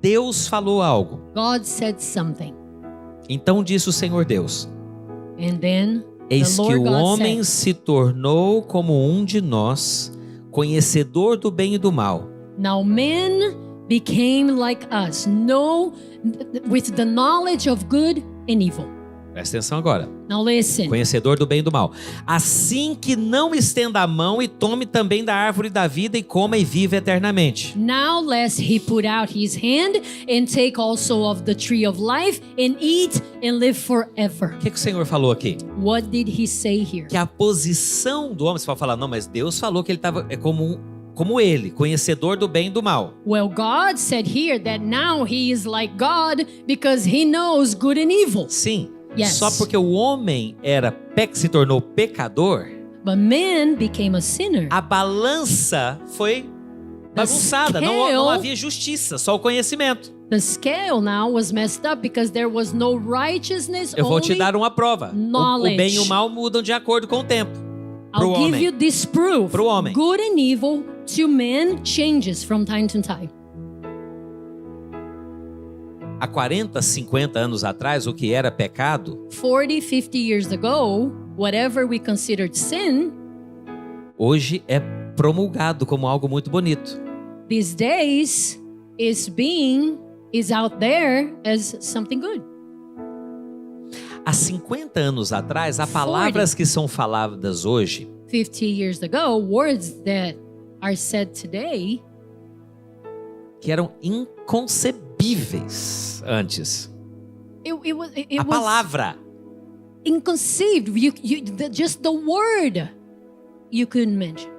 Deus falou algo. God said something. Então disse o Senhor Deus: And then eis the que Lord o God homem said, se tornou como um de nós, conhecedor do bem e do mal. now men became like us, with the knowledge of good and evil. Presta atenção agora. Now listen. Conhecedor do bem e do mal. Assim que não estenda a mão e tome também da árvore da vida e coma e viva eternamente. Now lest he put out his hand and take also of the tree of life and eat and live forever. O que o Senhor falou aqui? What did he say here? Que a posição do homem, você vai falar, não, mas Deus falou que ele estava como ele, conhecedor do bem e do mal. Well, God said here that now he is like God because he knows good and evil. Sim. Yes. Só porque o homem se tornou pecador, But man became a sinner. a balança foi bagunçada. Não havia justiça, só o conhecimento. The scale now was messed up because there was no righteousness, Eu vou te only dar uma prova. O knowledge. bem e o mal mudam de acordo com o tempo. Pro I'll give homem. you this proof. Pro homem. Good and evil to man changes from time to time. Há 40, 50 anos atrás, o que era pecado, 40, 50 years ago, whatever we considered sin, hoje é promulgado como algo muito bonito. these days is out there as something good. Há 50 anos atrás, há palavras que são faladas hoje 50 years ago, words that are said today que eram inconcebíveis antes. it A was palavra. inconceived. Just the word you couldn't mention.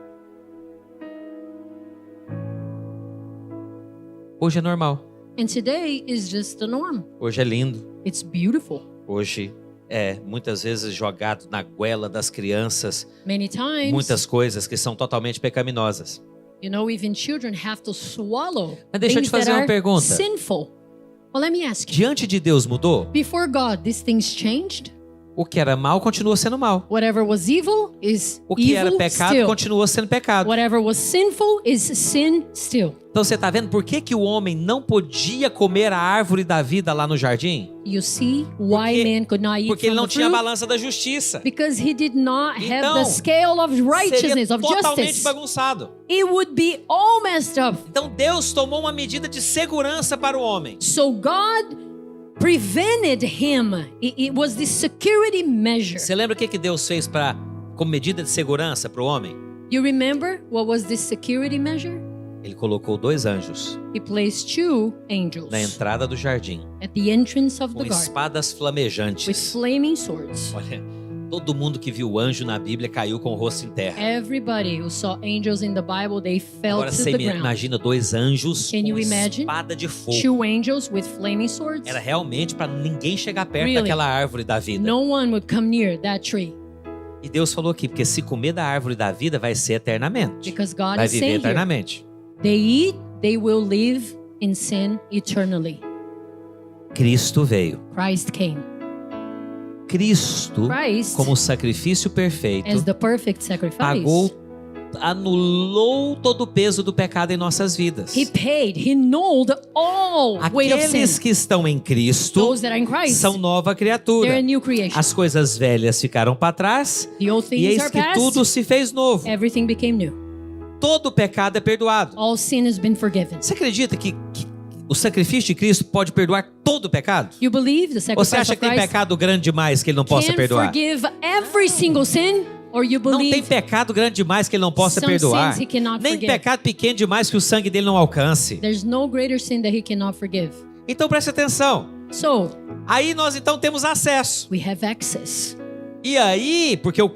Hoje é normal. And today is just the norm. Hoje é lindo. It's beautiful. Hoje é muitas vezes jogado na goela das crianças Many times, muitas coisas que são totalmente pecaminosas. even children have to swallow Mas deixa eu te things that fazer uma are pergunta. sinful. Well, let me ask you. Diante de Deus mudou? Before God, these things changed. O que era mal continua sendo mal. Whatever was evil is O que era evil pecado still. continua sendo pecado. Whatever was sinful is sin still. Então você está vendo por que o homem não podia comer a árvore da vida lá no jardim? You see why Porque- man could not eat Porque ele from não the tinha a fruit? balança da justiça. Because he did not have Então, the scale of righteousness, Seria of totalmente justice. bagunçado. It would be all messed up. Então Deus tomou uma medida de segurança para o homem. So God prevented him. It was the security measure. Você lembra o que Deus fez como medida de segurança para o homem? You remember what was this security measure? Ele colocou 2 anjos He placed 2 angels na entrada do jardim, at the entrance of com the garden espadas with flamejantes. flaming swords. Olha, todo mundo que viu o anjo na Bíblia caiu com o rosto em terra. Everybody who saw angels in the Bible, they fell Agora to você the ground. imagina 2 anjos Can you com imagine? espada de fogo. 2 angels with flaming swords. Era realmente para ninguém chegar perto Really? daquela árvore da vida. No one would come near that tree E Deus falou aqui, porque se comer da árvore da vida vai ser eternamente. because God Vai is viver saying here, eternamente. they eat, they will live in sin eternally. Cristo veio. Christ came. Cristo, Christ, como sacrifício perfeito, as the perfect sacrifice, pagou, anulou todo o peso do pecado em nossas vidas. He paid, He annulled all weight of Aqueles sin. que estão em Cristo Those that are in Christ, são nova they're criatura. a new creation. As coisas velhas ficaram para trás The old e things eis are que past, tudo se fez novo. everything became new. Todo pecado é perdoado. All sin has been forgiven. Você acredita que o sacrifício de Cristo pode perdoar todo o pecado? You believe the Ou você sacrifice acha of que tem Christ pecado grande demais que ele não possa can perdoar? forgive every single sin? Or you Não tem believe pecado grande demais que ele não possa some perdoar. sins He cannot Nem forgive? pecado pequeno demais que o sangue dele não alcance. There's no greater sin that He cannot forgive. Então preste atenção. So, Aí nós então temos acesso. we have access. E aí, porque o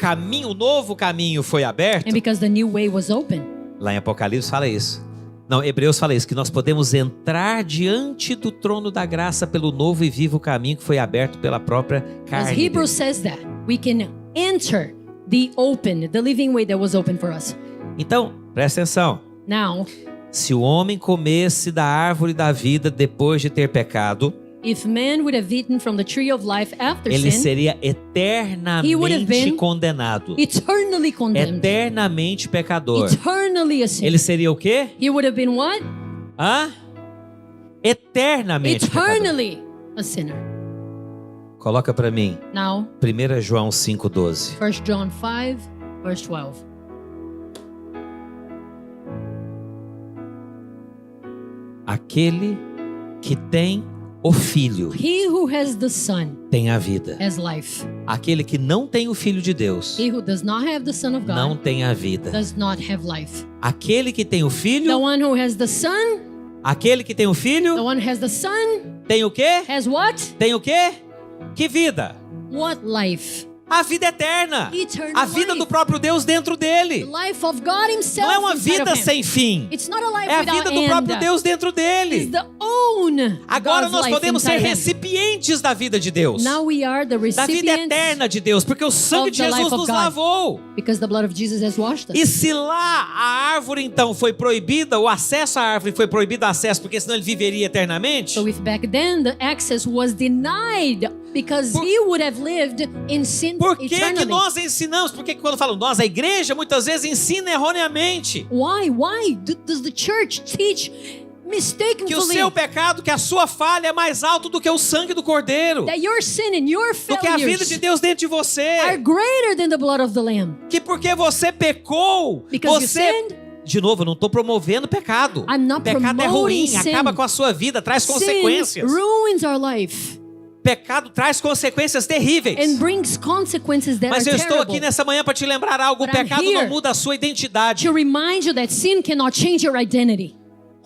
novo caminho foi aberto, And because the new way was open. lá em Apocalipse fala isso. Não, Hebreus fala isso, que nós podemos entrar diante do trono da graça pelo novo e vivo caminho que foi aberto pela própria As carne. Hebrews says that we can enter the living way that was open for us. Então, presta atenção. Now, Se o homem comesse da árvore da vida depois de ter pecado, If man would have eaten from the tree of life after ele sin, seria he would have eternamente been condenado. eternally condemned, Eternamente pecador. eternally a sinner. Ele seria o quê? He would have been what? Hã? Eternamente pecador. Eternally a sinner. Coloca para mim. Now, 1 João 5:12. 1 John 5, verse 12. Aquele que tem o Filho He who has the Son tem a vida. has life. Aquele que não tem o Filho de Deus He who does not have the Son of não God tem a vida. does not have life. Aquele que tem o The Filho, one who has the Son, aquele que tem o the Filho, one who has the Son tem o quê? has what? Tem o quê? Que vida? What life? A vida eterna. Eternal A vida life. do próprio Deus dentro dele. The life of God himself Não é uma inside vida of him. sem fim. It's not a life É a without vida do end. próprio Deus dentro It's dele. the own Agora God's nós life podemos ser inside him. recipientes da vida de Deus. Now we are the Da vida recipients eterna de Deus, porque o sangue of de the Jesus life of nos God. lavou. because the blood of Jesus has washed us. E se lá a árvore então foi proibida, o acesso à árvore foi proibido o acesso, porque senão ele viveria eternamente. So if back then the access was denied because he would have lived in sin Por que eternally. nós ensinamos? Porque quando eu falo nós, a igreja muitas vezes ensina erroneamente Why? Does the church teach que o mistakenly seu pecado, que a sua falha é mais alto do que o sangue do Cordeiro, that your sin and your do que a vida failures de Deus dentro de are você, greater than the blood of the Lamb? que porque você pecou, Because you você... sinned? De novo, eu não estou promovendo pecado. I'm not Pecado é ruim, promoting sin. acaba com a sua vida, traz consequências. Sin ruins our life Pecado traz consequências terríveis. and brings consequences that Mas are eu estou terrible. aqui nessa manhã para te lembrar algo. O But I'm pecado here não muda a sua identidade. To remind you that sin cannot change your identity.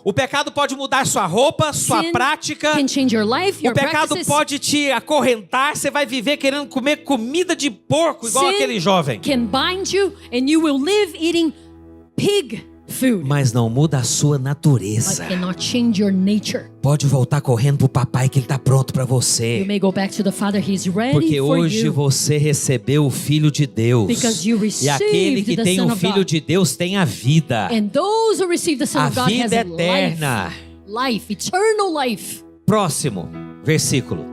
O pecado pode mudar sua roupa, sua Sin prática. can change your life, O your pecado practices. pode te acorrentar. Você vai viver querendo comer comida de porco, igual Sin aquele jovem. can bind you and you will live eating pig food. Mas não muda a sua But natureza. cannot change your nature. Pode voltar correndo pro papai que ele está pronto para You você. may go back to the Father, He's ready Porque for hoje you. você recebeu o Filho de Deus. Because you E aquele received que the tem Son o of Filho God. de Deus tem a vida. And those who receive the Son A of God has vida eterna. life, eternal life. Próximo versículo.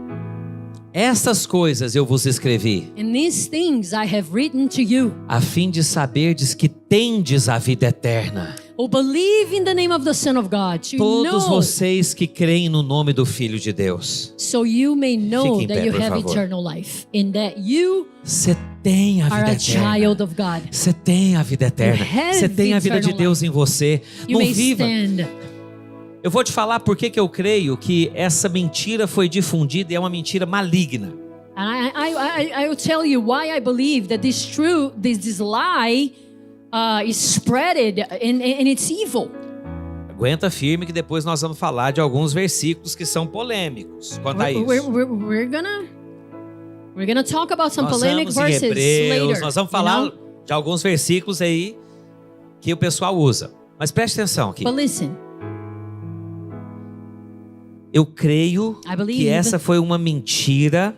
Estas coisas eu vos escrevi, And these things I have written to you, a fim de saberdes que tendes a vida eterna. who believe in the name of the Son of God, to Todos know, vocês que creem no nome do Filho de Deus. so you may know Fique em that pé, you por have favor. eternal life, and that you Você tem a are vida a child eterna. of God. Você tem a vida eterna. You have Você tem a vida de eternal Deus em você. You Não may viva. stand. Eu vou te falar por que eu creio que essa mentira foi difundida e é uma mentira maligna. And I will tell you why I believe that this lie is spreaded and it's evil. Aguenta firme que depois nós vamos falar de alguns versículos que são polêmicos quanto a isso. We're gonna talk about some Nós polemic vamos em verses Hebreus, later. nós vamos you falar know? de alguns versículos aí que o pessoal usa. Mas preste atenção aqui. But listen, Eu creio I believe que essa foi uma mentira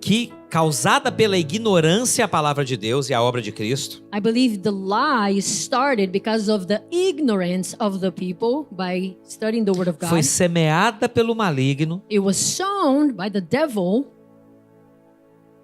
que causada pela ignorância à palavra de Deus e à obra de Cristo. I believe the lie started because of the ignorance of the people by studying the Word of God. Foi semeada pelo maligno It was sown by the devil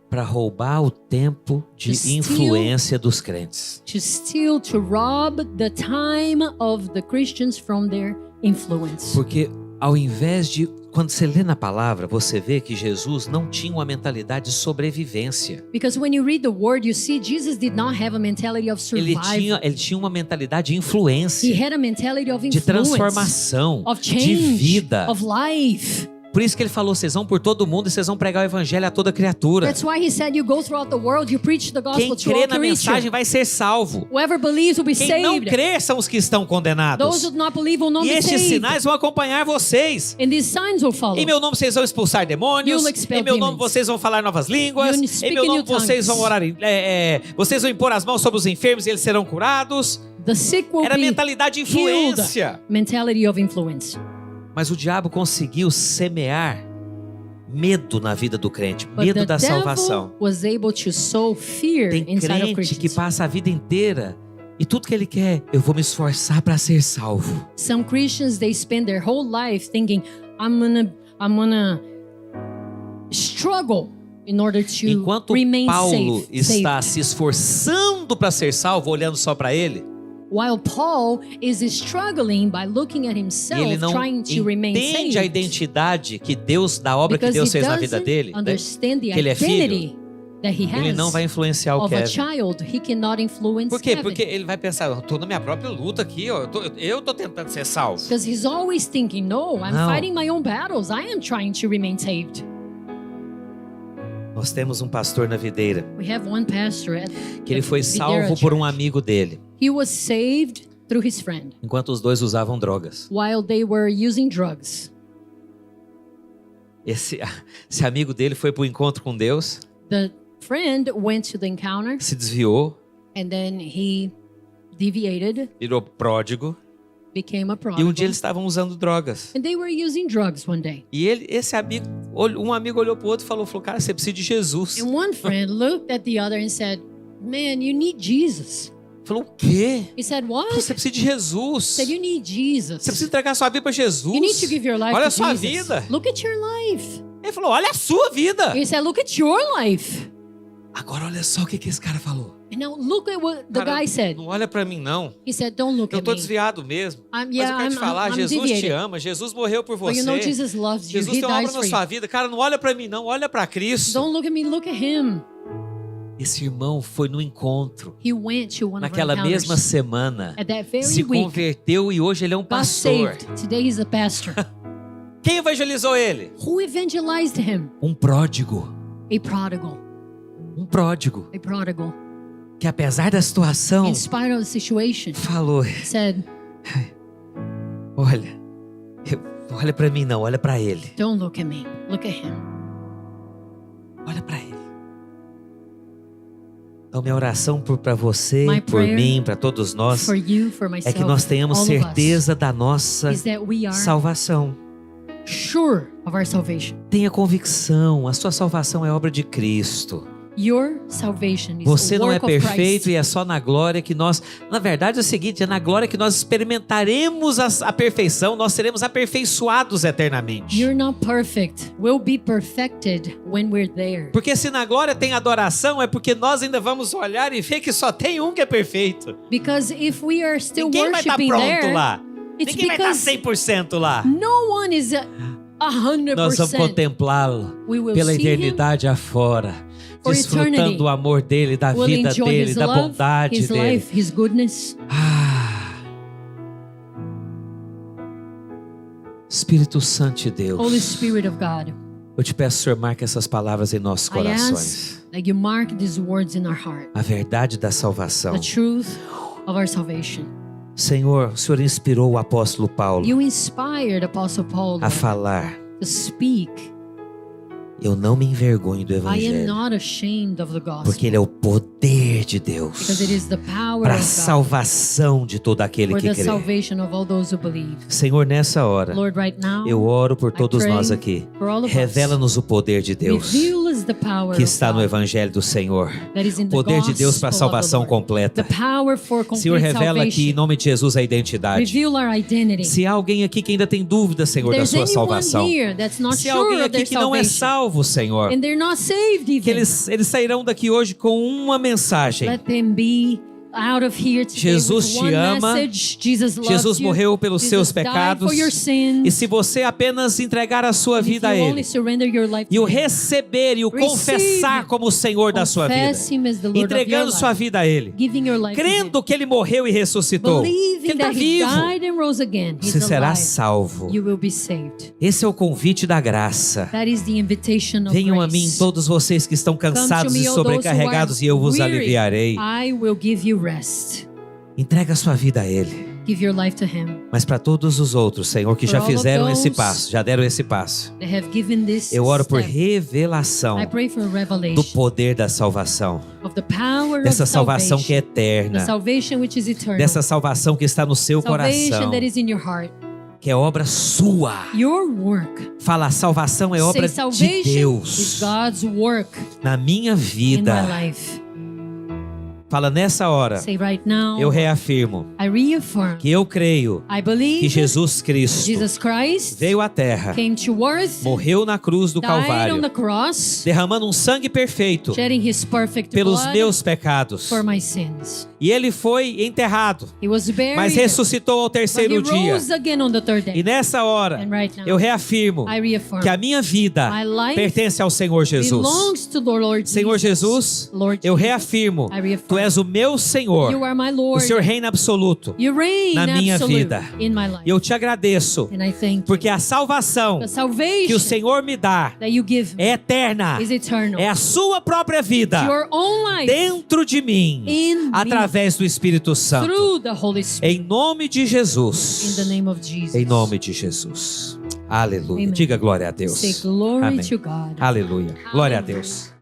para roubar o tempo de To steal- influência dos crentes. to steal, to rob the time of the Christians from their influence. Porque ao invés de, quando você lê na palavra, você vê que Jesus não tinha uma mentalidade de sobrevivência. Because when you read the Word, you see Jesus did not have a mentality of Ele survival. tinha uma mentalidade de He influência, had a mentality of de influence, transformação, of de change, vida. of life. Por isso que ele falou, vocês vão por todo mundo e vocês vão pregar o evangelho a toda criatura. That's why he said you go throughout the world, you preach the Quem gospel to crê all na mensagem creatures. vai ser salvo. Whoever believes will be Quem não saved. crê são os que estão condenados. Those who do not believe will not E be estes saved. sinais vão acompanhar vocês. And these signs will follow. Em meu nome vocês vão expulsar demônios. You'll expel Em meu nome demons. vocês vão falar novas línguas. You'll Em speak meu in nome new vocês vão tongues. orar. Vocês vão impor as mãos sobre os enfermos e eles serão curados. The sick will Era be mentalidade de influência. mentality of influence. Mas o diabo conseguiu semear medo na vida do crente, But medo the da devil salvação. was able to sow fear Tem inside of crente que Christians. passa a vida inteira e tudo que ele quer, eu vou me esforçar para ser salvo. Some Christians, they spend their whole life thinking, I'm I'm gonna struggle in order to Enquanto remain Paulo safe. está se esforçando para ser salvo, olhando só para ele, While Paul is struggling by looking at e himself, ele não trying to remain entende safe. a identidade que Deus, da obra que Because Deus he fez na vida doesn't dele, né? understand the que ele é identity that he Ele não has vai influenciar o of a Kevin. child. He cannot influence Por quê? Kevin. Porque ele vai pensar, eu tô na minha própria luta aqui, ó, eu tô tentando ser salvo. Because he's always thinking, no, I'm Não. fighting my own battles. I am trying to remain saved. Nós temos um pastor na videira, We have one pastor at que ele foi Videira salvo por um Church. amigo dele, He was saved through his friend enquanto os dois usavam drogas. while they were using drugs. Esse amigo dele foi para o encontro com Deus, The friend went to the encounter se desviou, and then he deviated, virou pródigo, became a e prodigal. um dia eles estavam usando drogas. And they were using drugs one day. E esse amigo, um amigo olhou pro outro e falou, cara, você precisa de Jesus. And one friend looked at the other and said, man, you need Jesus. Falou, o quê? He said, what? Você precisa de Jesus. He said, you need Jesus. Você precisa entregar sua vida para Jesus. You need to give your life Olha a to sua Jesus. vida. Look at your life. Ele falou, olha a sua vida. He said, look at your life. Agora olha só o que esse cara falou. And now look at what the Cara, guy said. não olha para mim não. He said, don't look Eu at tô me. desviado mesmo. Mas Yeah, eu quero te falar, I'm Jesus deviated. te ama, Jesus morreu por But você. you know Jesus loves you. Jesus He tem uma obra dies na for you. sua vida. Cara, não olha para mim não, olha para Cristo. Don't look at me, look at him. Esse irmão foi no encontro. He went to one Naquela of our encounters. mesma semana, At that very se week, converteu e hoje ele é um got pastor. saved. Today he's a pastor. Quem evangelizou ele? Who evangelized him? Um pródigo. A prodigal. Um pródigo. A prodigal. Que apesar da situação, In spite of the situation, falou, said, olha para mim não, olha para ele. don't look at me, look at him. Olha para ele. Então minha oração para você, My por prayer mim, para todos nós, For you, for é myself, que nós tenhamos all of us, certeza da nossa is that we are salvação. sure of our salvation. Tenha convicção, a sua salvação é obra de Cristo. Your salvation is Você a não é work of perfeito Christ. e é só na glória que nós... Na verdade é o seguinte, é na glória que nós experimentaremos a perfeição, nós seremos aperfeiçoados eternamente. You're not perfect. We'll be perfected when we're there. Porque se na glória tem adoração, é porque nós ainda vamos olhar e ver que só tem um que é perfeito. Because if we are still Ninguém vai estar worshiping pronto there, lá. it's Ninguém vai estar because 100% lá. no one is 100%. Nós vamos contemplá-lo We will pela see eternidade afora, for desfrutando eternity. do amor dele, da We'll vida enjoy dele, his da love, bondade his dele. life, his goodness. Espírito Santo de Deus, Holy Spirit of God, eu te peço, Senhor, marque essas palavras em nossos I corações. ask that you mark these words in our heart. A verdade da salvação. The truth of our salvation. Senhor, o Senhor inspirou o apóstolo Paulo You inspired Apostle Paul a falar: to speak. eu não me envergonho do I am evangelho, not ashamed of the gospel. porque ele é o poder de Deus Because it is the power para a of God salvação de todo aquele for que the crê. salvation of all those who believe. Senhor, nessa hora, Lord, right now, eu oro por todos pray nós aqui. for all of us. Revela-nos o poder de Deus Reveal us the power que of está no God evangelho do Senhor. that is in the Poder de Deus para a gospel of the salvação Lord. completa. The power for complete Senhor, revela aqui em salvation. nome de Jesus a identidade. Reveal our identity. Se há alguém aqui que ainda tem dúvida, Senhor, da There's sua anyone salvação. here that's not Se há alguém sure of aqui their que não é salvation salvo, Senhor, and they're not saved que even, eles sairão daqui hoje com uma mensagem. let them be out of here today Jesus with te one ama. message. Jesus loves Jesus you. morreu pelos Jesus seus died pecados. for your sins. E se você apenas entregar a sua And if vida a you Ele only surrender your life e o to Him, receber e o Receive confessar Him. como o Senhor da sua vida, confess Him as the Lord of your entregando sua life, vida a Ele, giving your life to Him, crendo que Ele morreu e ressuscitou, que believing Ele está that He vivo, died and rose again, He's você será alive, salvo. you will be saved. Esse é o convite da graça. That is the invitation of Venham a grace. mim todos vocês que estão Come to cansados me, e all those who sobrecarregados, are e eu vos weary. aliviarei. I will give you rest. Entrega a sua vida a Ele. Give your life to Him. Mas para todos os outros, Senhor, que For já all of fizeram esse those passo, já deram esse passo, They have given this eu oro por step. revelação I pray for do revelation poder da salvação, of the power dessa of salvação que é the eterna, salvation which is eternal. dessa salvação que está no seu Salvation coração, that is in your heart. que é obra sua. Your work. Fala, a salvação é obra Say de salvation is Deus God's work na minha in my vida. life. Fala, nessa hora, Say right now, eu reafirmo I reaffirm, que eu creio I que believe Jesus Cristo Jesus Christ veio à terra, came to earth, morreu na cruz do died on Calvário, the cross, derramando um sangue perfeito shedding his perfect pelos blood meus pecados. for my sins. E ele foi enterrado, He was buried, mas ressuscitou ao but he terceiro dia. rose again on the third day. E nessa hora, And right now, eu reafirmo I reaffirm que a minha vida my life pertence ao Senhor Jesus. belongs to the Lord Senhor Jesus, Lord eu Jesus, reafirmo, I reaffirm, Tu és o meu Senhor, you are my o Lord. Senhor reina absoluto. You reign na minha absolute vida. in my life. E eu te agradeço, And I thank porque you. a salvação The que salvation o Senhor me dá that you give me é eterna, is eternal. é a sua própria vida Your own life dentro de mim, in me através do Espírito Santo. through the Holy Spirit. Em nome de In Jesus. the name of Jesus. Em nome de Jesus. Aleluia. Amen. Diga glória a Deus. Say glory Amém. to God. Aleluia. Glória a Deus.